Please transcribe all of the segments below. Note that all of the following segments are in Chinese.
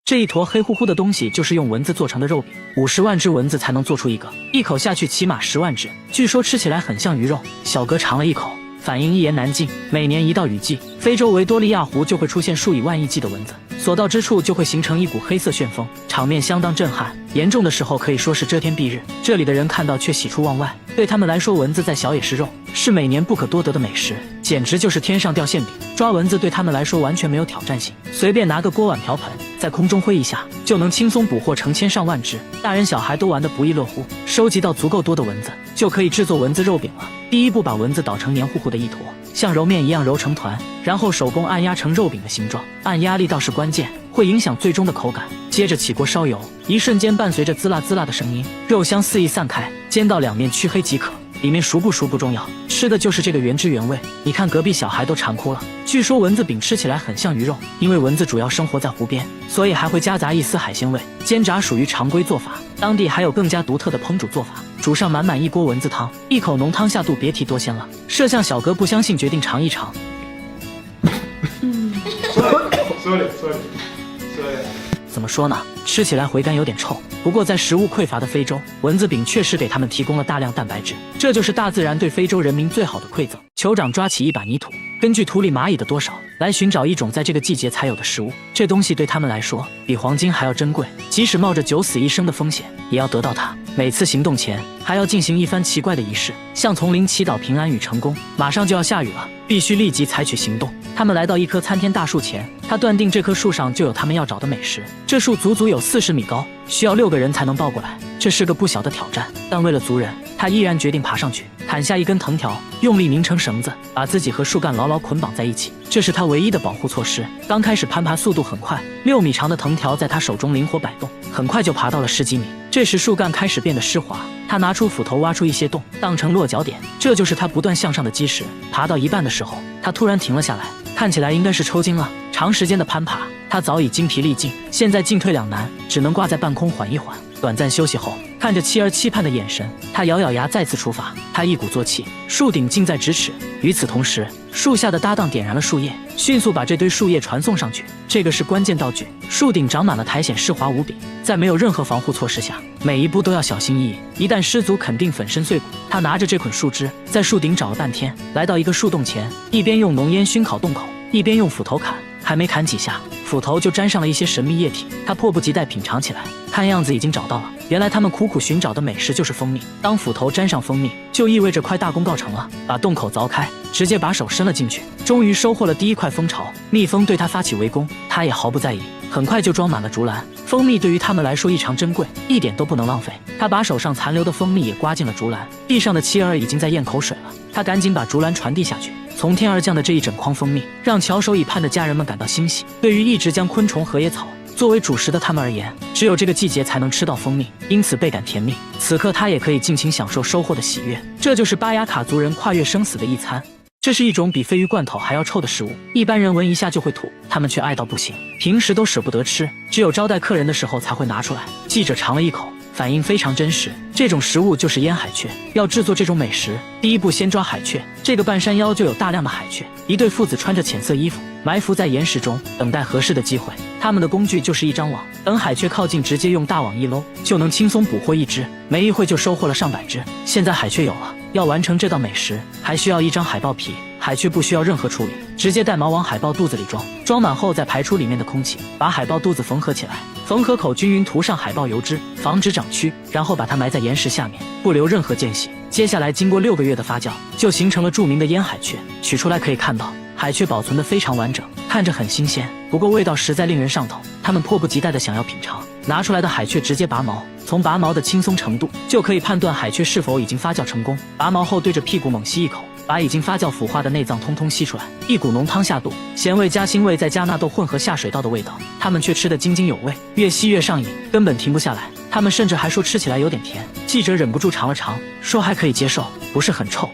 这一坨黑乎乎的东西就是用蚊子做成的肉饼，50万只蚊子才能做出一个，一口下去起码10万只，据说吃起来很像鱼肉。小哥尝了一口，反应一言难尽。每年一到雨季，非洲维多利亚湖就会出现数以万亿计的蚊子，所到之处就会形成一股黑色旋风，场面相当震撼，严重的时候可以说是遮天蔽日。这里的人看到却喜出望外，对他们来说蚊子再小也是肉，是每年不可多得的美食，简直就是天上掉馅饼。抓蚊子对他们来说完全没有挑战性，随便拿个锅碗瓢盆在空中挥一下，就能轻松捕获成千上万只，大人小孩都玩得不亦乐乎。收集到足够多的蚊子，就可以制作蚊子肉饼了。第一步，把蚊子捣成黏糊糊的一坨，像揉面一样揉成团，然后手工按压成肉饼的形状，按压力道是关键，会影响最终的口感。接着起锅烧油，一瞬间伴随着滋啦滋啦的声音，肉香四溢散开，煎到两面黢黑即可。里面熟不熟不重要，吃的就是这个原汁原味。你看隔壁小孩都馋哭了。据说蚊子饼吃起来很像鱼肉，因为蚊子主要生活在湖边，所以还会夹杂一丝海鲜味。煎炸属于常规做法，当地还有更加独特的烹煮做法。煮上满满一锅蚊子汤，一口浓汤下肚，别提多鲜了。摄像小哥不相信，决定尝一尝。Sorry。怎么说呢？吃起来回甘有点臭，不过在食物匮乏的非洲，蚊子饼确实给他们提供了大量蛋白质，这就是大自然对非洲人民最好的馈赠。酋长抓起一把泥土，根据土里蚂蚁的多少来寻找一种在这个季节才有的食物，这东西对他们来说比黄金还要珍贵，即使冒着九死一生的风险也要得到它。每次行动前还要进行一番奇怪的仪式，向丛林祈祷平安与成功。马上就要下雨了，必须立即采取行动。他们来到一棵参天大树前，他断定这棵树上就有他们要找的美食。这树足足有40米高，需要6个人才能抱过来，这是个不小的挑战。但为了族人，他依然决定爬上去，砍下一根藤条，用力拧成绳子，把自己和树干牢牢捆绑在一起。这是他唯一的保护措施。刚开始攀爬速度很快，6米长的藤条在他手中灵活摆动，很快就爬到了10几米。这时树干开始变得湿滑，他拿出斧头挖出一些洞，当成落脚点，这就是他不断向上的基石。爬到一半的时候，他突然停了下来，看起来应该是抽筋了。长时间的攀爬，他早已精疲力尽，现在进退两难，只能挂在半空缓一缓。短暂休息后，看着妻儿期盼的眼神，他咬咬牙再次出发。他一鼓作气，树顶近在咫尺。与此同时，树下的搭档点燃了树叶，迅速把这堆树叶传送上去。这个是关键道具。树顶长满了苔藓，湿滑无比，在没有任何防护措施下，每一步都要小心翼翼，一旦失足肯定粉身碎骨。他拿着这捆树枝，在树顶找了半天，来到一个树洞前，一边用浓烟熏烤洞口，一边用斧头砍。还没砍几下，斧头就沾上了一些神秘液体，他迫不及待品尝起来。看样子已经找到了，原来他们苦苦寻找的美食就是蜂蜜。当斧头沾上蜂蜜，就意味着快大功告成了。把洞口凿开，直接把手伸了进去，终于收获了第一块蜂巢。蜜蜂对他发起围攻，他也毫不在意，很快就装满了竹篮。蜂蜜对于他们来说异常珍贵，一点都不能浪费。他把手上残留的蜂蜜也刮进了竹篮，地上的妻儿已经在咽口水了。他赶紧把竹篮传递下去。从天而降的这一整筐蜂蜜，让翘首以盼的家人们感到欣喜。对于一直将昆虫、荷叶草作为主食的他们而言，只有这个季节才能吃到蜂蜜，因此倍感甜蜜。此刻他也可以尽情享受收获的喜悦。这就是巴雅卡族人跨越生死的一餐。这是一种比鲱鱼罐头还要臭的食物，一般人闻一下就会吐，他们却爱到不行，平时都舍不得吃，只有招待客人的时候才会拿出来。记者尝了一口，反应非常真实。这种食物就是烟海雀。要制作这种美食，第一步先抓海雀。这个半山腰就有大量的海雀，一对父子穿着浅色衣服，埋伏在岩石中，等待合适的机会。他们的工具就是一张网，等海雀靠近，直接用大网一搂，就能轻松捕获一只。没一会就收获了上百只。现在海雀有了，要完成这道美食，还需要一张海豹皮。海雀不需要任何处理，直接带毛往海豹肚子里装，装满后再排出里面的空气，把海豹肚子缝合起来，缝合口均匀涂上海豹油脂，防止长蛆，然后把它埋在岩石下面，不留任何间隙。接下来经过6个月的发酵，就形成了著名的烟海雀。取出来可以看到，海雀保存得非常完整，看着很新鲜，不过味道实在令人上头。他们迫不及待地想要品尝。拿出来的海雀直接拔毛，从拔毛的轻松程度就可以判断海雀是否已经发酵成功。拔毛后对着屁股猛吸一口，把已经发酵腐化的内脏通通吸出来，一股浓汤下肚，咸味加腥味再加纳豆混合下水道的味道，他们却吃得津津有味，越吸越上瘾，根本停不下来。他们甚至还说吃起来有点甜。记者忍不住尝了尝，说还可以接受，不是很臭。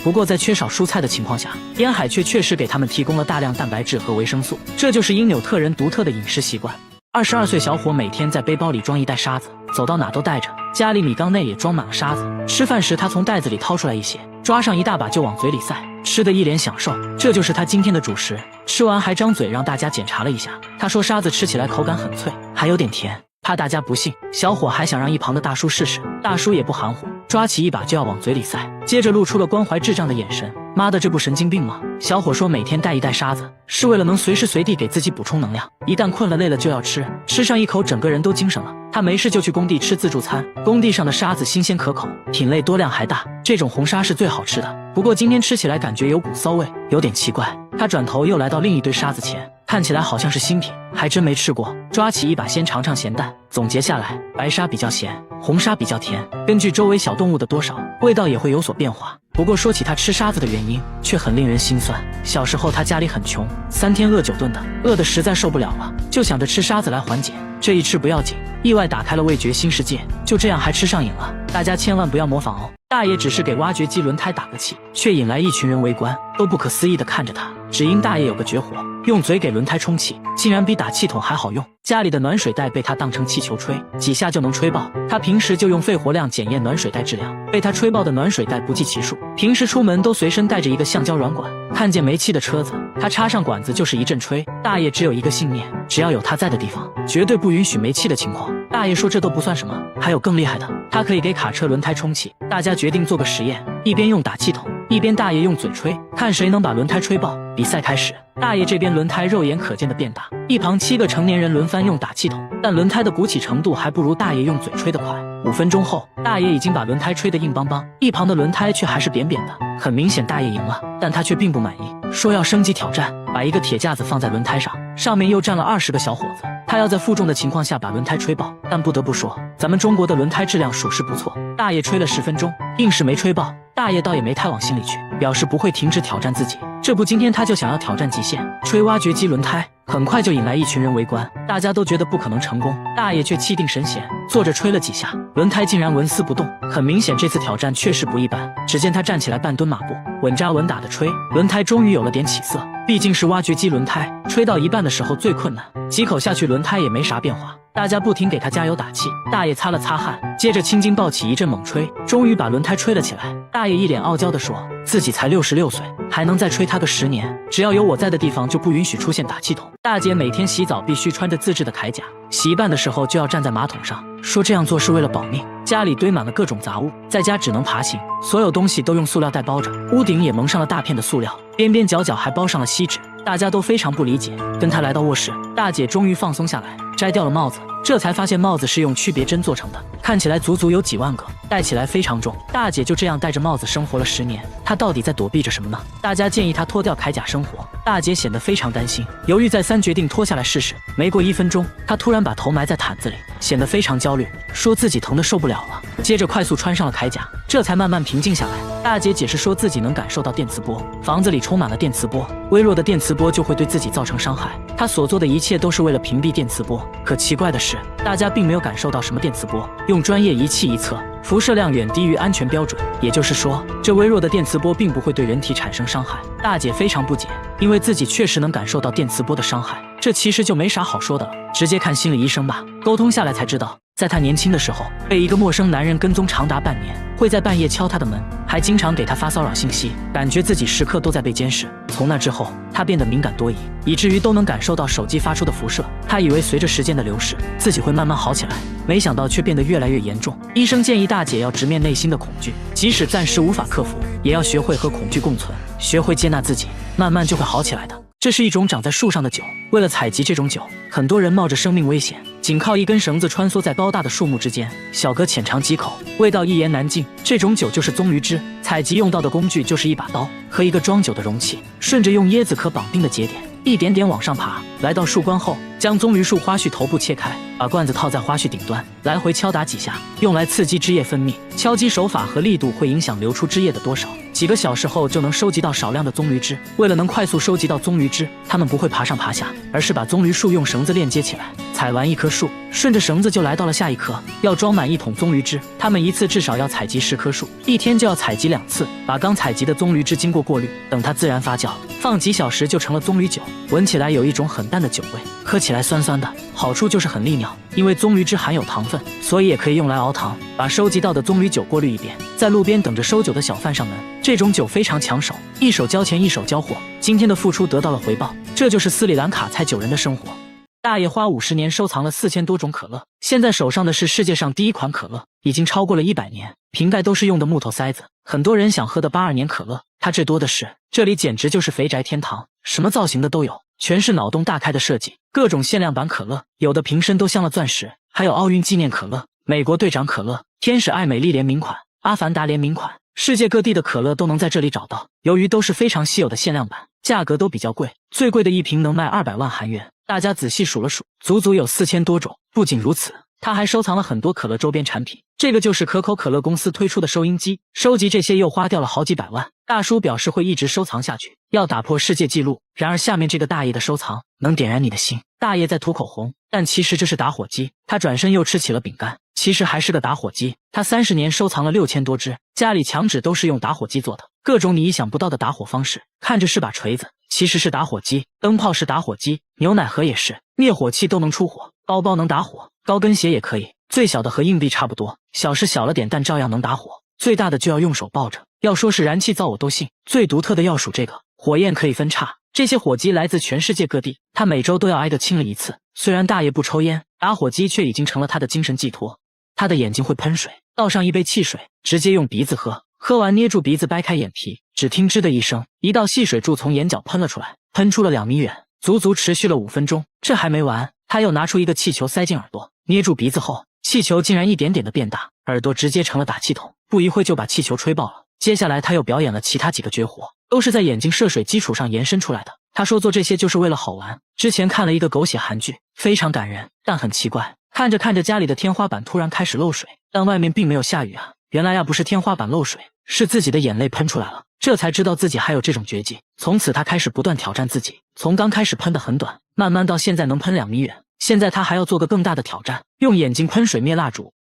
不过在缺少蔬菜的情况下，烟海雀确实给他们提供了大量蛋白质和维生素，这就是因纽特人独特的饮食习惯。22岁小伙每天在背包里装一袋沙子，走到哪都带着，家里米缸内也装满了沙子。吃饭时他从袋子里掏出来一些，抓上一大把就往嘴里塞，吃得一脸享受。这就是他今天的主食。吃完还张嘴让大家检查了一下。他说沙子吃起来口感很脆，还有点甜。怕大家不信，小伙还想让一旁的大叔试试。大叔也不含糊，抓起一把就要往嘴里塞，接着露出了关怀智障的眼神。妈的，这不神经病吗？小伙说每天带一袋沙子，是为了能随时随地给自己补充能量，一旦困了累了就要吃，吃上一口整个人都精神了。他没事就去工地吃自助餐，工地上的沙子新鲜可口，品类多量还大，这种红沙是最好吃的。不过今天吃起来感觉有股骚味，有点奇怪。他转头又来到另一堆沙子前，看起来好像是新品，还真没吃过。抓起一把先尝尝咸淡，总结下来，白沙比较咸，红沙比较甜，根据周围小动物的多少，味道也会有所变化。不过说起他吃沙子的原因，却很令人心酸。小时候他家里很穷，3天饿9顿的，饿得实在受不了了，就想着吃沙子来缓解。这一吃不要紧，意外打开了味觉新世界，就这样还吃上瘾了。大家千万不要模仿哦。大爷只是给挖掘机轮胎打个气，却引来一群人围观，都不可思议地看着他。只因大爷有个绝活，用嘴给轮胎充气，竟然比打气筒还好用。家里的暖水袋被他当成气球吹，几下就能吹爆。他平时就用肺活量检验暖水袋质量，被他吹爆的暖水袋不计其数。平时出门都随身带着一个橡胶软管，看见没气的车子，他插上管子就是一阵吹。大爷只有一个信念，只要有他在的地方，绝对不允许没气的情况。大爷说这都不算什么，还有更厉害的，他可以给卡车轮胎充气。大家决定做个实验，一边用打气筒，一边大爷用嘴吹，看谁能把轮胎吹爆。比赛开始，大爷这边轮胎肉眼可见的变大，一旁7个成年人轮番用打气筒，但轮胎的鼓起程度还不如大爷用嘴吹得快。5分钟后，大爷已经把轮胎吹得硬邦邦，一旁的轮胎却还是扁扁的。很明显大爷赢了，但他却并不满意，说要升级挑战，把一个铁架子放在轮胎上，上面又站了20个小伙子，他要在负重的情况下把轮胎吹爆。但不得不说，咱们中国的轮胎质量属实不错。大爷吹了10分钟，硬是没吹爆。大爷倒也没太往心里去，表示不会停止挑战自己。这不，今天他就想要挑战极限，吹挖掘机轮胎。很快就引来一群人围观，大家都觉得不可能成功，大爷却气定神闲，坐着吹了几下，轮胎竟然纹丝不动。很明显，这次挑战确实不一般。只见他站起来半蹲马步，稳扎稳打的吹，轮胎终于有了点起色。毕竟是挖掘机轮胎，吹到一半的时候最困难，几口下去轮胎也没啥变化。大家不停给他加油打气，大爷擦了擦汗，接着青筋暴起，一阵猛吹，终于把轮胎吹了起来。大爷一脸傲娇地说，自己才66岁，还能再吹他个10年，只要有我在的地方就不允许出现打气筒。大姐每天洗澡必须穿着自制的铠甲，洗一半的时候就要站在马桶上，说这样做是为了保命。家里堆满了各种杂物，在家只能爬行，所有东西都用塑料袋包着，屋顶也蒙上了大片的塑料，边边角角还包上了锡纸。大家都非常不理解。跟他来到卧室，大姐终于放松下来，摘掉了帽子，这才发现帽子是用区别针做成的，看起来足足有几万个，戴起来非常重。大姐就这样戴着帽子生活了10年，她到底在躲避着什么呢？大家建议她脱掉铠甲生活，大姐显得非常担心，犹豫再三，决定脱下来试试。没过1分钟，她突然把头埋在毯子里，显得非常焦虑，说自己疼得受不了了。接着快速穿上了铠甲，这才慢慢平静下来。大姐解释说自己能感受到电磁波，房子里充满了电磁波，微弱的电磁波就会对自己造成伤害。她所做的一切都是为了屏蔽电磁波。可奇怪的是，大家并没有感受到什么电磁波，用专业仪器一测，辐射量远低于安全标准，也就是说，这微弱的电磁波并不会对人体产生伤害。大姐非常不解，因为自己确实能感受到电磁波的伤害，这其实就没啥好说的了，直接看心理医生吧。沟通下来才知道，在她年轻的时候，被一个陌生男人跟踪长达半年，会在半夜敲她的门，还经常给她发骚扰信息，感觉自己时刻都在被监视。从那之后，她变得敏感多疑，以至于都能感受到手机发出的辐射。她以为随着时间的流逝，自己会慢慢好起来，没想到却变得越来越严重。医生建议大姐要直面内心的恐惧，即使暂时无法克服，也要学会和恐惧共存，学会接纳自己，慢慢就会好起来的。这是一种长在树上的酒，为了采集这种酒，很多人冒着生命危险，仅靠一根绳子穿梭在高大的树木之间，小哥浅尝几口，味道一言难尽。这种酒就是棕榈汁，采集用到的工具就是一把刀和一个装酒的容器，顺着用椰子壳绑定的节点，一点点往上爬，来到树冠后，将棕榈树花序头部切开，把罐子套在花序顶端，来回敲打几下，用来刺激汁液分泌。敲击手法和力度会影响流出汁液的多少，几个小时后就能收集到少量的棕榈汁。为了能快速收集到棕榈汁，他们不会爬上爬下，而是把棕榈树用绳子链接起来，采完一棵树，顺着绳子就来到了下一棵，要装满1桶棕榈汁。他们一次至少要采集10棵树，一天就要采集2次，把刚采集的棕榈汁经过过滤，等它自然发酵，放几小时就成了棕榈酒，闻起来有一种很淡的酒味，喝起来酸酸的，好处就是很利尿，因为棕榈汁含有糖分，所以也可以用来熬糖。把收集到的棕榈酒过滤一遍，在路边等着收酒的小贩上门。这种酒非常抢手，一手交钱一手交货，今天的付出得到了回报，这就是斯里兰卡菜酒人的生活。大爷花50年收藏了4000多种可乐，现在手上的是世界上第一款可乐，已经超过了100年，瓶盖都是用的木头塞子。很多人想喝的82年可乐，他这多的是，这里简直就是肥宅天堂，什么造型的都有，全是脑洞大开的设计，各种限量版可乐，有的瓶身都镶了钻石，还有奥运纪念可乐、美国队长可乐、天使爱美丽联名款、阿凡达联名款，世界各地的可乐都能在这里找到。由于都是非常稀有的限量版，价格都比较贵，最贵的一瓶能卖200万韩元。大家仔细数了数，足足有4000多种。不仅如此，他还收藏了很多可乐周边产品。这个就是可口可乐公司推出的收音机，收集这些又花掉了好几百万。大叔表示会一直收藏下去，要打破世界纪录。然而下面这个大爷的收藏能点燃你的心。大爷在涂口红，但其实这是打火机。他转身又吃起了饼干，其实还是个打火机。他30年收藏了6000多支，家里墙纸都是用打火机做的，各种你意想不到的打火方式。看着是把锤子，其实是打火机。灯泡是打火机，牛奶盒也是，灭火器都能出火，包包能打火，高跟鞋也可以。最小的和硬币差不多，小是小了点，但照样能打火。最大的就要用手抱着，要说是燃气灶我都信。最独特的要数这个，火焰可以分叉。这些火机来自全世界各地，他每周都要挨个清理一次。虽然大爷不抽烟，打火机却已经成了他的精神寄托。他的眼睛会喷水，倒上一杯汽水，直接用鼻子喝，喝完捏住鼻子掰开眼皮，只听吱的一声，一道细水柱从眼角喷了出来，喷出了2米远，足足持续了5分钟。这还没完，他又拿出一个气球塞进耳朵，捏住鼻子后，气球竟然一点点的变大，耳朵直接成了打气筒，不一会就把气球吹爆了。接下来他又表演了其他几个绝活，都是在眼睛射水基础上延伸出来的。他说做这些就是为了好玩。之前看了一个狗血韩剧，非常感人，但很奇怪，看着看着家里的天花板突然开始漏水，但外面并没有下雨啊。原来不是天花板漏水，是自己的眼泪喷出来了。这才知道自己还有这种绝技。从此他开始不断挑战自己，从刚开始喷得很短，慢慢到现在能喷2米远。现在他还要做个更大的挑战，用眼睛喷水灭蜡烛。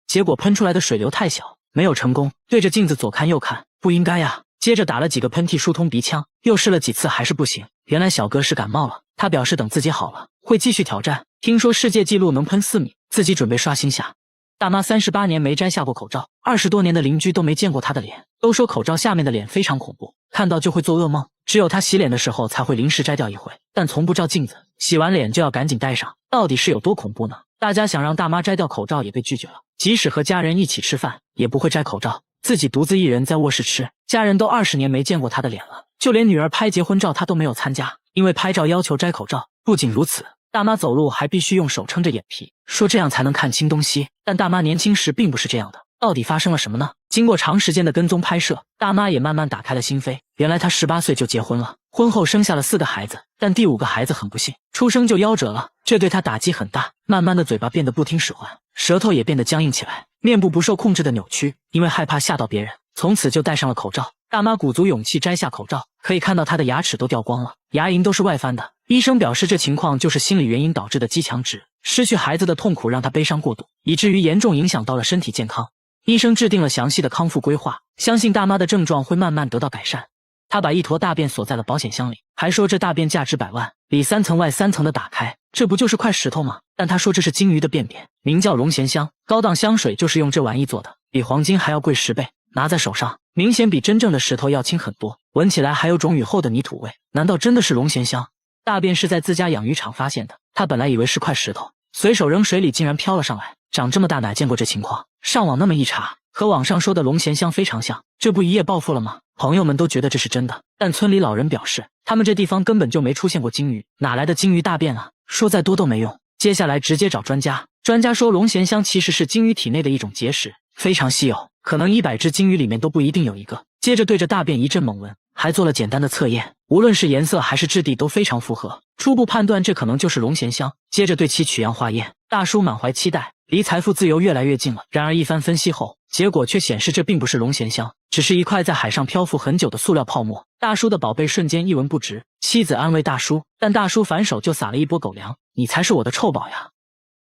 结果喷出来的水流太小，没有成功，对着镜子左看右看，不应该呀。接着打了几个喷嚏疏通鼻腔，又试了几次还是不行。原来小哥是感冒了，他表示等自己好了会继续挑战。听说世界纪录能喷4米，自己准备刷新下。大妈38年没摘下过口罩，20多年的邻居都没见过她的脸，都说口罩下面的脸非常恐怖，看到就会做噩梦。只有她洗脸的时候才会临时摘掉一回，但从不照镜子，洗完脸就要赶紧戴上。到底是有多恐怖呢？大家想让大妈摘掉口罩也被拒绝了，即使和家人一起吃饭也不会摘口罩，自己独自一人在卧室吃，家人都20年没见过她的脸了，就连女儿拍结婚照她都没有参加，因为拍照要求摘口罩。不仅如此，大妈走路还必须用手撑着眼皮，说这样才能看清东西。但大妈年轻时并不是这样的，到底发生了什么呢？经过长时间的跟踪拍摄，大妈也慢慢打开了心扉。原来她18岁就结婚了，婚后生下了4个孩子，但第5个孩子很不幸，出生就夭折了，这对她打击很大。慢慢的嘴巴变得不听使唤，舌头也变得僵硬起来，面部不受控制的扭曲，因为害怕吓到别人，从此就戴上了口罩。大妈鼓足勇气摘下口罩，可以看到她的牙齿都掉光了，牙龈都是外翻的。医生表示这情况就是心理原因导致的肌强直，失去孩子的痛苦让她悲伤过度，以至于严重影响到了身体健康。医生制定了详细的康复规划，相信大妈的症状会慢慢得到改善。他把一坨大便锁在了保险箱里，还说这大便价值100万，里3层外3层的打开，这不就是块石头吗？但他说这是金鱼的便便，名叫龙涎香，高档香水就是用这玩意做的，比黄金还要贵10倍，拿在手上明显比真正的石头要轻很多，闻起来还有种雨后的泥土味。难道真的是龙涎香？大便是在自家养鱼场发现的，他本来以为是块石头，随手扔水里竟然飘了上来，长这么大哪见过这情况？上网那么一查，和网上说的龙涎香非常像，这不一夜暴富了吗？朋友们都觉得这是真的，但村里老人表示，他们这地方根本就没出现过金鱼，哪来的金鱼大便啊？说再多都没用。接下来直接找专家，专家说龙涎香其实是金鱼体内的一种结石，非常稀有，可能100只金鱼里面都不一定有一个。接着对着大便一阵猛闻，还做了简单的测验，无论是颜色还是质地都非常符合，初步判断这可能就是龙涎香。接着对其取样化验，大叔满怀期待，离财富自由越来越近了。然而一番分析后，结果却显示这并不是龙涎香，只是一块在海上漂浮很久的塑料泡沫。大叔的宝贝瞬间一文不值，妻子安慰大叔，但大叔反手就撒了一波狗粮，你才是我的臭宝呀。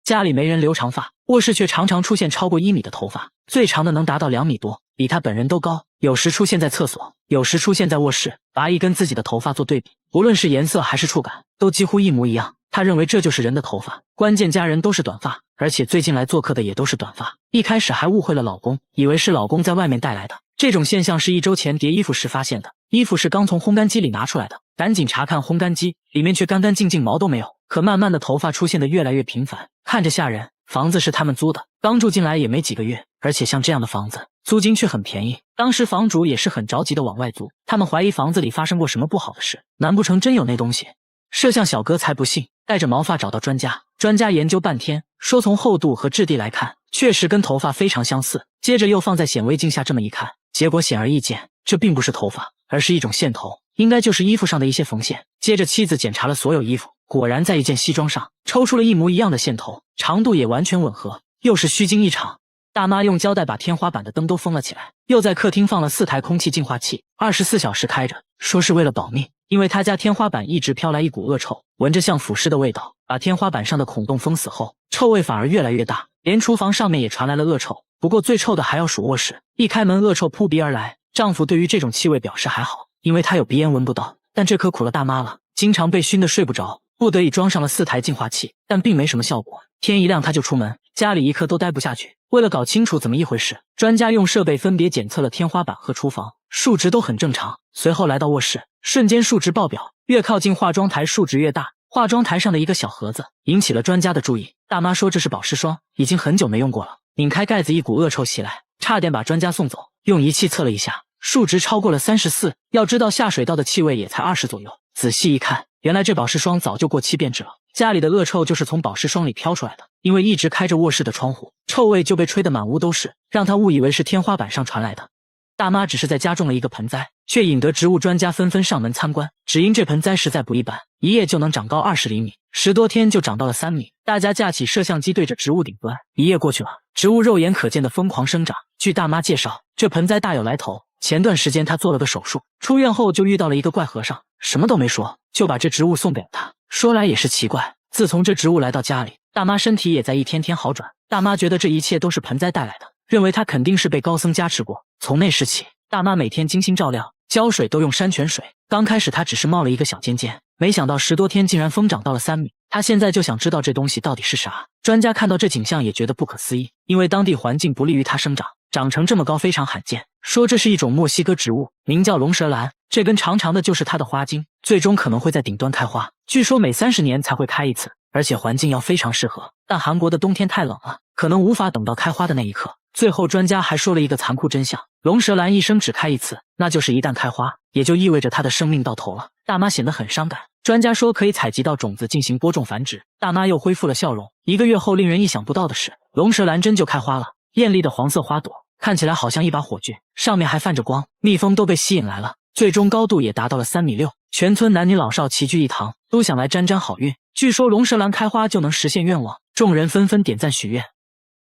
家里没人留长发，卧室却常常出现超过1米的头发，最长的能达到2米多。比他本人都高，有时出现在厕所，有时出现在卧室，拔一跟自己的头发做对比，无论是颜色还是触感，都几乎一模一样。他认为这就是人的头发，关键家人都是短发，而且最近来做客的也都是短发。一开始还误会了老公，以为是老公在外面带来的。这种现象是1周前叠衣服时发现的，衣服是刚从烘干机里拿出来的，赶紧查看烘干机，里面却干干净净，毛都没有。可慢慢的头发出现的越来越频繁，看着吓人。房子是他们租的，刚住进来也没几个月，而且像这样的房子租金却很便宜。当时房主也是很着急的往外租，他们怀疑房子里发生过什么不好的事，难不成真有那东西？摄像小哥才不信，带着毛发找到专家，专家研究半天，说从厚度和质地来看，确实跟头发非常相似。接着又放在显微镜下这么一看，结果显而易见，这并不是头发，而是一种线头，应该就是衣服上的一些缝线。接着妻子检查了所有衣服，果然在一件西装上抽出了一模一样的线头，长度也完全吻合，又是虚惊一场。大妈用胶带把天花板的灯都封了起来，又在客厅放了4台空气净化器，24小时开着，说是为了保命。因为他家天花板一直飘来一股恶臭，闻着像腐尸的味道，把天花板上的孔洞封死后，臭味反而越来越大，连厨房上面也传来了恶臭。不过最臭的还要数卧室，一开门恶臭扑鼻而来。丈夫对于这种气味表示还好，因为他有鼻炎闻不到，但这可苦了大妈了，经常被熏得睡不着，不得已装上了4台净化器，但并没什么效果。天一亮他就出门，家里一刻都待不下去。为了搞清楚怎么一回事，专家用设备分别检测了天花板和厨房，数值都很正常。随后来到卧室，瞬间数值爆表，越靠近化妆台数值越大。化妆台上的一个小盒子引起了专家的注意，大妈说这是保湿霜，已经很久没用过了。拧开盖子，一股恶臭袭来，差点把专家送走。用仪器测了一下，数值超过了34，要知道下水道的气味也才20左右。仔细一看，原来这保湿霜早就过期变质了，家里的恶臭就是从保湿霜里飘出来的。因为一直开着卧室的窗户，臭味就被吹得满屋都是，让他误以为是天花板上传来的。大妈只是在家种了一个盆栽，却引得植物专家纷纷上门参观，只因这盆栽实在不一般，一夜就能长高20厘米，10多天就长到了3米。大家架起摄像机对着植物顶端，一夜过去了，植物肉眼可见的疯狂生长。据大妈介绍，这盆栽大有来头，前段时间她做了个手术，出院后就遇到了一个怪和尚，什么都没说，就把这植物送给了她。说来也是奇怪，自从这植物来到家里，大妈身体也在一天天好转。大妈觉得这一切都是盆栽带来的，认为她肯定是被高僧加持过。从那时起，大妈每天精心照料，浇水都用山泉水。刚开始她只是冒了一个小尖尖，没想到10多天竟然疯长到了3米。她现在就想知道这东西到底是啥。专家看到这景象也觉得不可思议，因为当地环境不利于它生长，长成这么高非常罕见。说这是一种墨西哥植物，名叫龙舌兰，这根长长的就是它的花茎，最终可能会在顶端开花，据说每30年才会开一次，而且环境要非常适合。但韩国的冬天太冷了，可能无法等到开花的那一刻。最后专家还说了一个残酷真相，龙舌兰一生只开一次，那就是一旦开花，也就意味着它的生命到头了。大妈显得很伤感，专家说可以采集到种子进行播种繁殖。大妈又恢复了笑容。1个月后，令人意想不到的是，龙舌兰真就开花了，艳丽的黄色花朵看起来好像一把火炬，上面还泛着光，蜜蜂都被吸引来了，最终高度也达到了3.6米。全村男女老少齐聚一堂，都想来沾沾好运。据说龙舌兰开花就能实现愿望，众人纷纷点赞许愿。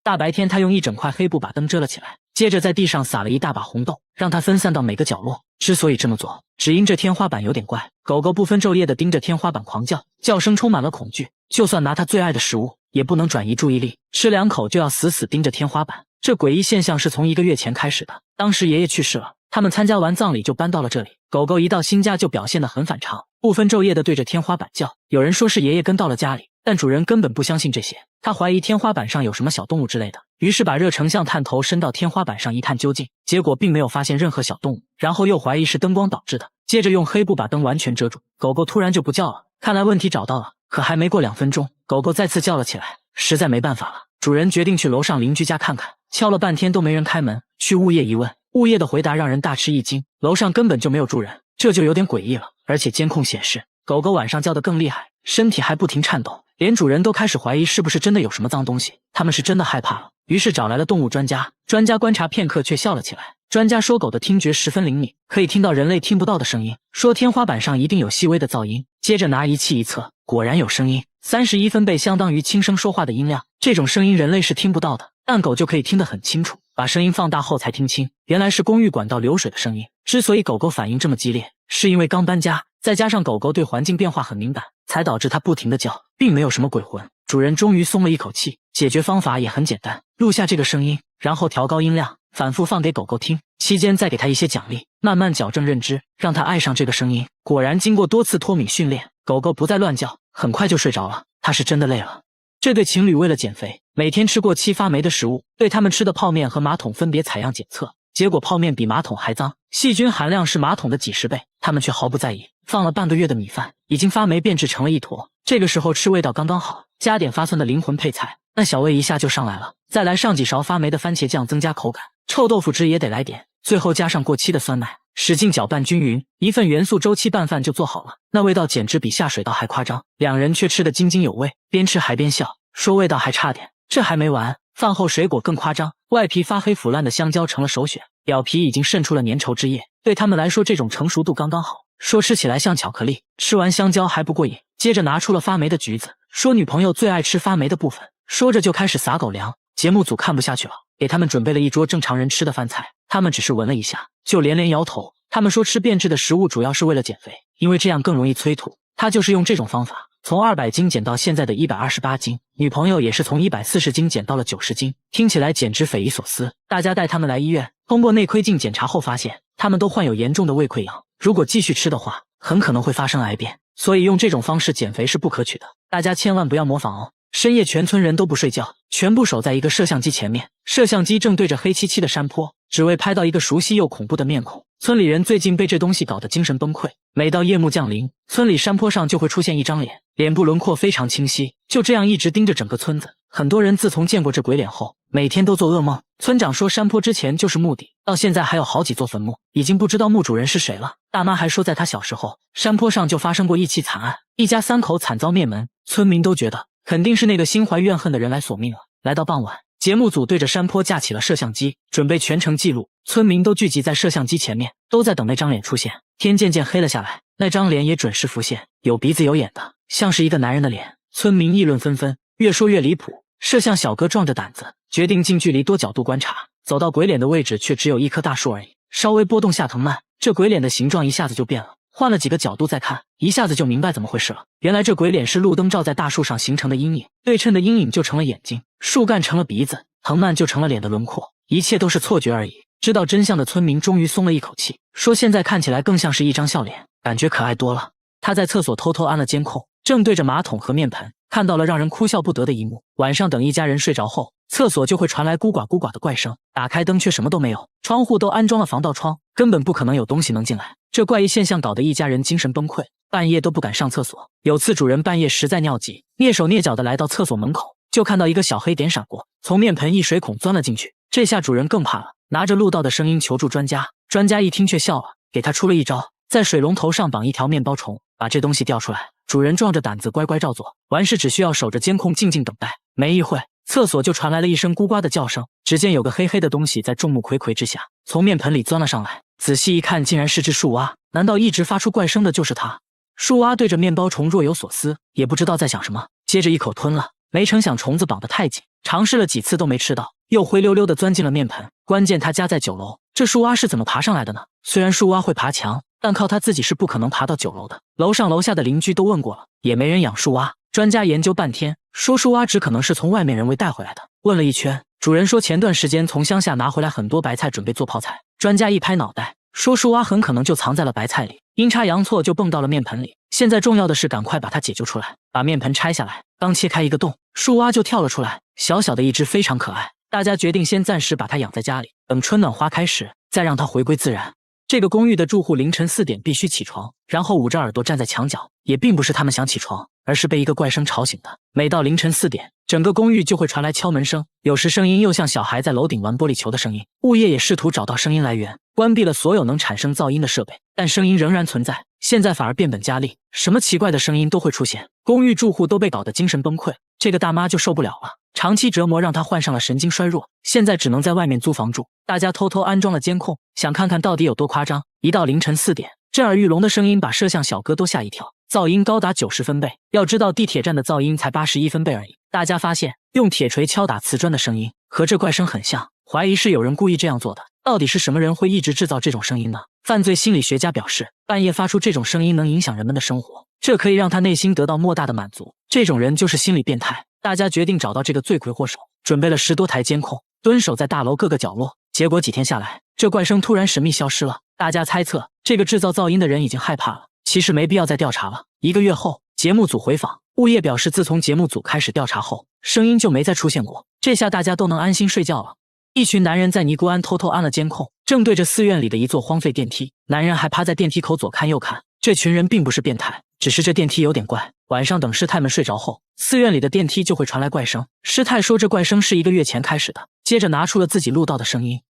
大白天他用一整块黑布把灯遮了起来，接着在地上撒了一大把红豆，让它分散到每个角落。之所以这么做，只因这天花板有点怪，狗狗不分昼夜地盯着天花板狂叫，叫声充满了恐惧，就算拿它最爱的食物也不能转移注意力，吃2口就要死死盯着天花板。这诡异现象是从1个月前开始的，当时爷爷去世了，他们参加完葬礼就搬到了这里。狗狗一到新家就表现得很反常，不分昼夜地对着天花板叫。有人说是爷爷跟到了家里，但主人根本不相信这些，他怀疑天花板上有什么小动物之类的，于是把热成像探头伸到天花板上一探究竟，结果并没有发现任何小动物，然后又怀疑是灯光导致的，接着用黑布把灯完全遮住。狗狗突然就不叫了，看来问题找到了。可还没过2分钟，狗狗再次叫了起来，实在没办法了，主人决定去楼上邻居家看看。敲了半天都没人开门，去物业一问，物业的回答让人大吃一惊，楼上根本就没有住人，这就有点诡异了。而且监控显示，狗狗晚上叫得更厉害，身体还不停颤抖，连主人都开始怀疑是不是真的有什么脏东西，他们是真的害怕了，于是找来了动物专家。专家观察片刻却笑了起来。专家说狗的听觉十分灵敏，可以听到人类听不到的声音，说天花板上一定有细微的噪音。接着拿仪器一测，果然有声音，31分贝相当于轻声说话的音量，这种声音人类是听不到的，但狗就可以听得很清楚。把声音放大后才听清，原来是公寓管道流水的声音。之所以狗狗反应这么激烈，是因为刚搬家，再加上狗狗对环境变化很敏感，才导致它不停地叫，并没有什么鬼魂。主人终于松了一口气，解决方法也很简单，录下这个声音，然后调高音量，反复放给狗狗听，期间再给它一些奖励，慢慢矫正认知，让它爱上这个声音。果然，经过多次脱敏训练，狗狗不再乱叫，很快就睡着了。它是真的累了。这对情侣为了减肥，每天吃过期发霉的食物，对他们吃的泡面和马桶分别采样检测，结果泡面比马桶还脏，细菌含量是马桶的几十倍，他们却毫不在意。放了半个月的米饭已经发霉变质成了一坨，这个时候吃味道刚刚好，加点发酸的灵魂配菜，那小味一下就上来了。再来上几勺发霉的番茄酱增加口感，臭豆腐汁也得来点，最后加上过期的酸奶，使劲搅拌均匀，一份元素周期拌饭就做好了。那味道简直比下水道还夸张，两人却吃得津津有味，边吃还边笑，说味道还差点。这还没完，饭后水果更夸张，外皮发黑腐烂的香蕉成了首选，表皮已经渗出了粘稠汁液，对他们来说这种成熟度刚刚好，说吃起来像巧克力。吃完香蕉还不过瘾，接着拿出了发霉的橘子，说女朋友最爱吃发霉的部分，说着就开始撒狗粮。节目组看不下去了，给他们准备了一桌正常人吃的饭菜，他们只是闻了一下就连连摇头。他们说吃变质的食物主要是为了减肥，因为这样更容易催吐。他就是用这种方法从200斤减到现在的128斤，女朋友也是从140斤减到了90斤，听起来简直匪夷所思。大家带他们来医院，通过内窥镜检查后发现，他们都患有严重的胃溃疡，如果继续吃的话，很可能会发生癌变，所以用这种方式减肥是不可取的，大家千万不要模仿哦。深夜全村人都不睡觉，全部守在一个摄像机前面，摄像机正对着黑漆漆的山坡，只为拍到一个熟悉又恐怖的面孔。村里人最近被这东西搞得精神崩溃，每到夜幕降临，村里山坡上就会出现一张脸，脸部轮廓非常清晰，就这样一直盯着整个村子。很多人自从见过这鬼脸后，每天都做噩梦。村长说山坡之前就是墓地，到现在还有好几座坟墓，已经不知道墓主人是谁了。大妈还说在她小时候，山坡上就发生过一起惨案，一家3口惨遭灭门，村民都觉得肯定是那个心怀怨恨的人来索命了。来到傍晚，节目组对着山坡架起了摄像机，准备全程记录。村民都聚集在摄像机前面，都在等那张脸出现。天渐渐黑了下来，那张脸也准时浮现，有鼻子有眼的，像是一个男人的脸。村民议论纷纷，越说越离谱。摄像小哥壮着胆子，决定近距离多角度观察。走到鬼脸的位置，却只有一棵大树而已，稍微波动下藤蔓，这鬼脸的形状一下子就变了。换了几个角度再看，一下子就明白怎么回事了。原来这鬼脸是路灯照在大树上形成的阴影，对称的阴影就成了眼睛，树干成了鼻子，藤蔓就成了脸的轮廓，一切都是错觉而已。知道真相的村民终于松了一口气，说现在看起来更像是一张笑脸，感觉可爱多了。他在厕所偷偷安了监控，正对着马桶和面盆，看到了让人哭笑不得的一幕。晚上等一家人睡着后，厕所就会传来咕呱咕呱的怪声，打开灯却什么都没有，窗户都安装了防盗窗，根本不可能有东西能进来。这怪异现象搞得一家人精神崩溃，半夜都不敢上厕所。有次主人半夜实在尿急，蹑手蹑脚的来到厕所门口，就看到一个小黑点闪过，从面盆一水孔钻了进去。这下主人更怕了，拿着录到的声音求助专家。专家一听却笑了，给他出了一招，在水龙头上绑一条面包虫，把这东西调出来。主人壮着胆子乖乖照做，完事只需要守着监控静静等待。没一会，厕所就传来了一声咕呱的叫声，只见有个黑黑的东西在众目睽睽之下从面盆里钻了上来，仔细一看竟然是只树蛙。难道一直发出怪声的就是它？树蛙对着面包虫若有所思，也不知道在想什么，接着一口吞了。没成想虫子绑得太紧，尝试了几次都没吃到，又灰溜溜地钻进了面盆。关键它家在9楼，这树蛙是怎么爬上来的呢？虽然树蛙会爬墙，但靠它自己是不可能爬到9楼的。楼上楼下的邻居都问过了，也没人养树蛙。专家研究半天，说树蛙只可能是从外面人为带回来的。问了一圈，主人说前段时间从乡下拿回来很多白菜，准备做泡菜。专家一拍脑袋，说树蛙很可能就藏在了白菜里，阴差阳错就蹦到了面盆里。现在重要的是赶快把它解救出来。把面盆拆下来，刚切开一个洞，树蛙就跳了出来，小小的一只，非常可爱。大家决定先暂时把它养在家里，等春暖花开时再让它回归自然。这个公寓的住户凌晨4点必须起床，然后捂着耳朵站在墙角，也并不是他们想起床，而是被一个怪声吵醒的。每到凌晨4点，整个公寓就会传来敲门声，有时声音又像小孩在楼顶玩玻璃球的声音。物业也试图找到声音来源，关闭了所有能产生噪音的设备，但声音仍然存在。现在反而变本加厉，什么奇怪的声音都会出现，公寓住户都被搞得精神崩溃。这个大妈就受不了了，长期折磨让她患上了神经衰弱，现在只能在外面租房住。大家偷偷安装了监控，想看看到底有多夸张。一到凌晨4点，震耳欲聋的声音把摄像小哥都吓一跳，噪音高达90分贝。要知道地铁站的噪音才81分贝而已。大家发现用铁锤敲打瓷砖的声音和这怪声很像，怀疑是有人故意这样做的。到底是什么人会一直制造这种声音呢？犯罪心理学家表示，半夜发出这种声音能影响人们的生活，这可以让他内心得到莫大的满足。这种人就是心理变态。大家决定找到这个罪魁祸首，准备了10多台监控，蹲守在大楼各个角落，结果几天下来，这怪声突然神秘消失了。大家猜测，这个制造噪音的人已经害怕了。其实没必要再调查了。1个月后，节目组回访，物业表示，自从节目组开始调查后，声音就没再出现过。这下大家都能安心睡觉了。一群男人在尼姑庵偷偷安了监控，正对着寺院里的一座荒废电梯。男人还趴在电梯口左看右看。这群人并不是变态，只是这电梯有点怪。晚上等师太们睡着后，寺院里的电梯就会传来怪声。师太说这怪声是1个月前开始的，接着拿出了自己录到的声音。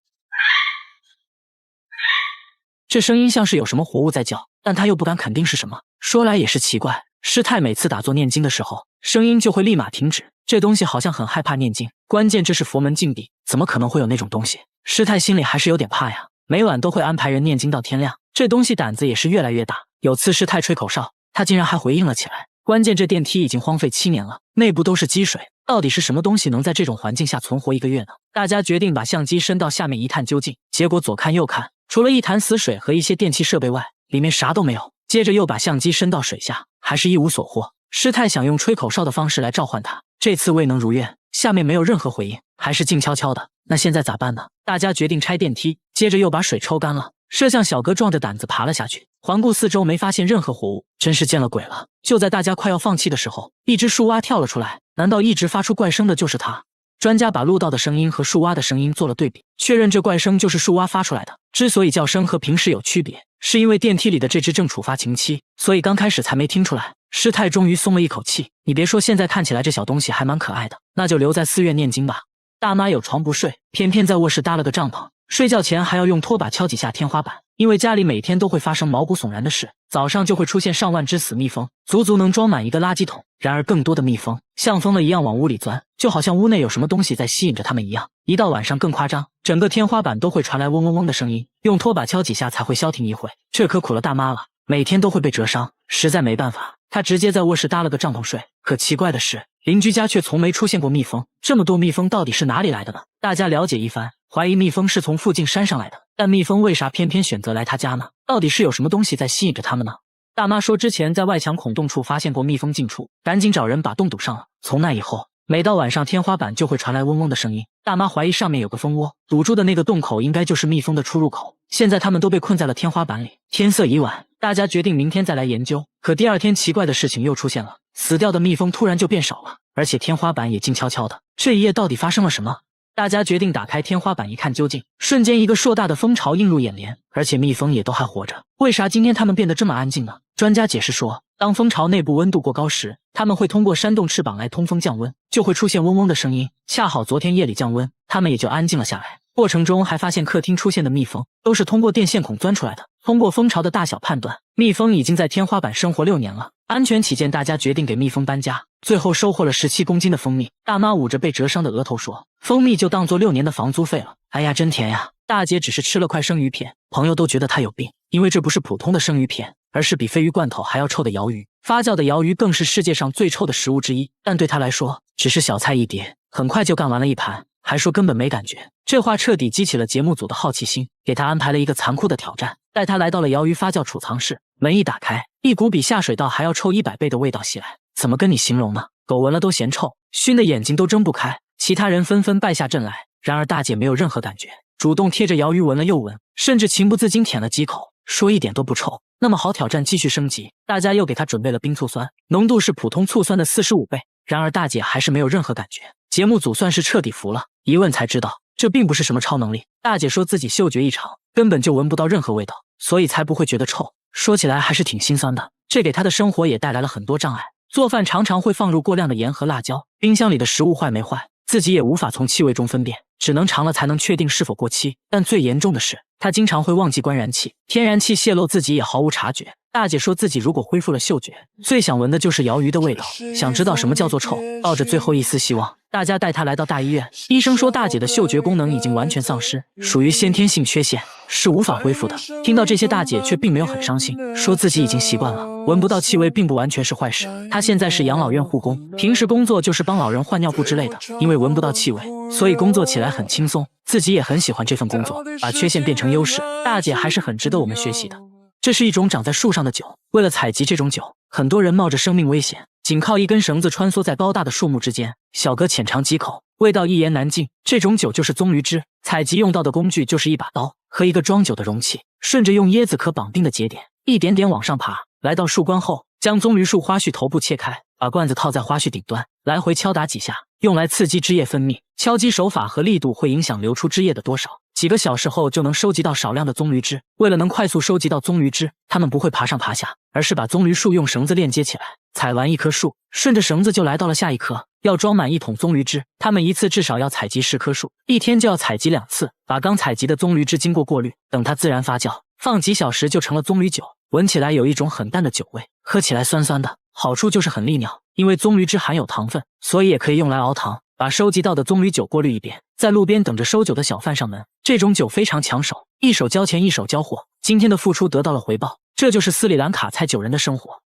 这声音像是有什么活物在叫，但他又不敢肯定是什么。说来也是奇怪，师太每次打坐念经的时候，声音就会立马停止。这东西好像很害怕念经，关键这是佛门禁地，怎么可能会有那种东西？师太心里还是有点怕呀，每晚都会安排人念经到天亮。这东西胆子也是越来越大。有次师太吹口哨，他竟然还回应了起来。关键这电梯已经荒废7年了，内部都是积水，到底是什么东西能在这种环境下存活1个月呢？大家决定把相机伸到下面一探究竟，结果左看右看，除了一潭死水和一些电器设备外，里面啥都没有。接着又把相机伸到水下，还是一无所获。师太想用吹口哨的方式来召唤他，这次未能如愿，下面没有任何回应，还是静悄悄的。那现在咋办呢？大家决定拆电梯，接着又把水抽干了。摄像小哥壮着胆子爬了下去，环顾四周没发现任何活物，真是见了鬼了。就在大家快要放弃的时候，一只树蛙跳了出来，难道一直发出怪声的就是它？专家把录到的声音和树蛙的声音做了对比，确认这怪声就是树蛙发出来的。之所以叫声和平时有区别，是因为电梯里的这只正处发情期，所以刚开始才没听出来。师太终于松了一口气，你别说，现在看起来这小东西还蛮可爱的，那就留在寺院念经吧。大妈有床不睡，偏偏在卧室搭了个帐篷，睡觉前还要用拖把敲几下天花板，因为家里每天都会发生毛骨悚然的事，早上就会出现上万只死蜜蜂，足足能装满一个垃圾桶。然而更多的蜜蜂像疯了一样往屋里钻，就好像屋内有什么东西在吸引着它们一样。一到晚上更夸张，整个天花板都会传来嗡嗡嗡的声音，用拖把敲几下才会消停一会。这可苦了大妈了，每天都会被蛰伤，实在没办法，她直接在卧室搭了个帐篷睡。可奇怪的是，邻居家却从没出现过蜜蜂，这么多蜜蜂到底是哪里来的呢？大家了解一番，怀疑蜜蜂是从附近山上来的，但蜜蜂为啥偏偏选择来他家呢？到底是有什么东西在吸引着它们呢？大妈说之前在外墙孔洞处发现过蜜蜂进出，赶紧找人把洞堵上了。从那以后，每到晚上天花板就会传来嗡嗡的声音，大妈怀疑上面有个蜂窝，堵住的那个洞口应该就是蜜蜂的出入口。现在它们都被困在了天花板里。天色已晚，大家决定明天再来研究。可第二天奇怪的事情又出现了，死掉的蜜蜂突然就变少了，而且天花板也静悄悄的。这一夜到底发生了什么？大家决定打开天花板一看究竟，瞬间一个硕大的蜂巢映入眼帘，而且蜜蜂也都还活着。为啥今天它们变得这么安静呢？专家解释说，当蜂巢内部温度过高时，它们会通过扇动翅膀来通风降温，就会出现嗡嗡的声音。恰好昨天夜里降温，它们也就安静了下来。过程中还发现客厅出现的蜜蜂都是通过电线孔钻出来的。通过蜂巢的大小判断，蜜蜂已经在天花板生活6年了。安全起见，大家决定给蜜蜂搬家。最后收获了17公斤的蜂蜜。大妈捂着被折伤的额头说，蜂蜜就当做6年的房租费了。哎呀，真甜呀！大姐只是吃了块生鱼片，朋友都觉得她有病，因为这不是普通的生鱼片，而是比鲱鱼罐头还要臭的鳐鱼。发酵的鳐鱼更是世界上最臭的食物之一，但对她来说只是小菜一碟，很快就干完了一盘，还说根本没感觉。这话彻底激起了节目组的好奇心，给她安排了一个残酷的挑战，带她来到了鳐鱼发酵储藏室。门一打开，一股比下水道还要臭100倍的味道袭来，怎么跟你形容呢？狗闻了都嫌臭，熏得眼睛都睁不开。其他人纷纷败下阵来，然而大姐没有任何感觉，主动贴着鳐鱼闻了又闻，甚至情不自禁舔了几口，说一点都不臭。那么好，挑战继续升级，大家又给她准备了冰醋酸，浓度是普通醋酸的45倍。然而大姐还是没有任何感觉，节目组算是彻底服了。一问才知道，这并不是什么超能力。大姐说自己嗅觉异常，根本就闻不到任何味道，所以才不会觉得臭。说起来还是挺心酸的，这给她的生活也带来了很多障碍。做饭常常会放入过量的盐和辣椒，冰箱里的食物坏没坏，自己也无法从气味中分辨，只能尝了才能确定是否过期。但最严重的是，她经常会忘记关燃气，天然气泄漏自己也毫无察觉。大姐说自己如果恢复了嗅觉，最想闻的就是鳐鱼的味道，想知道什么叫做臭。抱着最后一丝希望，大家带她来到大医院。医生说大姐的嗅觉功能已经完全丧失，属于先天性缺陷，是无法恢复的。听到这些，大姐却并没有很伤心，说自己已经习惯了，闻不到气味并不完全是坏事。她现在是养老院护工，平时工作就是帮老人换尿布之类的，因为闻不到气味，所以工作起来很轻松，自己也很喜欢这份工作，把缺陷变成优势。大姐还是很值得我们学习的。这是一种长在树上的酒，为了采集这种酒，很多人冒着生命危险，仅靠一根绳子穿梭在高大的树木之间。小哥浅尝几口，味道一言难尽。这种酒就是棕榈汁，采集用到的工具就是一把刀和一个装酒的容器，顺着用椰子壳绑定的节点，一点点往上爬，来到树冠后，将棕榈树花序头部切开，把罐子套在花序顶端，来回敲打几下，用来刺激汁液分泌。敲击手法和力度会影响流出汁液的多少。几个小时后就能收集到少量的棕榈汁。为了能快速收集到棕榈汁，他们不会爬上爬下，而是把棕榈树用绳子链接起来。采完一棵树，顺着绳子就来到了下一棵。要装满一桶棕榈汁，他们一次至少要采集10棵树，一天就要采集2次。把刚采集的棕榈汁经过过滤，等它自然发酵，放几小时就成了棕榈酒。闻起来有一种很淡的酒味，喝起来酸酸的，好处就是很利尿。因为棕榈汁含有糖分，所以也可以用来熬汤。把收集到的棕榈酒过滤一遍，在路边等着收酒的小贩上门。这种酒非常抢手，一手交钱一手交货。今天的付出得到了回报，这就是斯里兰卡菜酒人的生活。